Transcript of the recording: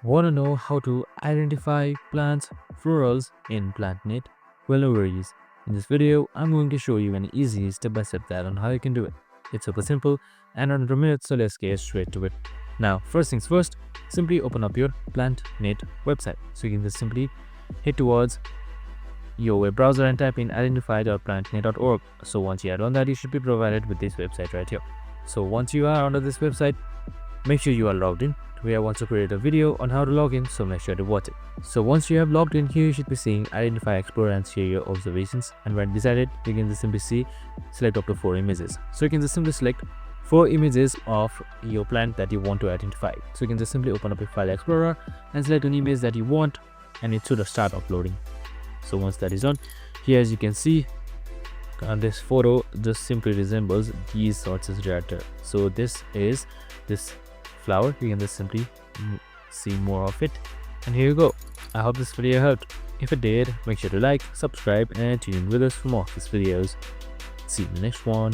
Want to know how to identify plants, florals in PlantNet? Well, no worries. In this video, I'm going to show you an easy step-by-step guide on how you can do it. It's super simple and under a minute, so let's get straight to it. Now, first things first, simply open up your PlantNet website. So you can just simply head towards your web browser and type in identify.plantnet.org. So once you are on that, you should be provided with this website right here. So once you are under this website, make sure you are logged in. We have also created a video on how to log in, so make sure to watch it. So once you have logged in, here you should be seeing identify, explore and share your observations, and when decided, you can just simply select up to 4 images. So you can just simply select 4 images of your plant that you want to identify. So you can just simply open up your file explorer and select an image that you want, and it should start uploading. So once that is done, here as you can see, this photo just simply resembles these sorts of data. So this is this flower. You can just simply see more of it, and here you go. I hope this video helped. If it did, make sure to like, subscribe and tune in with us for more of these videos. See you in the next one.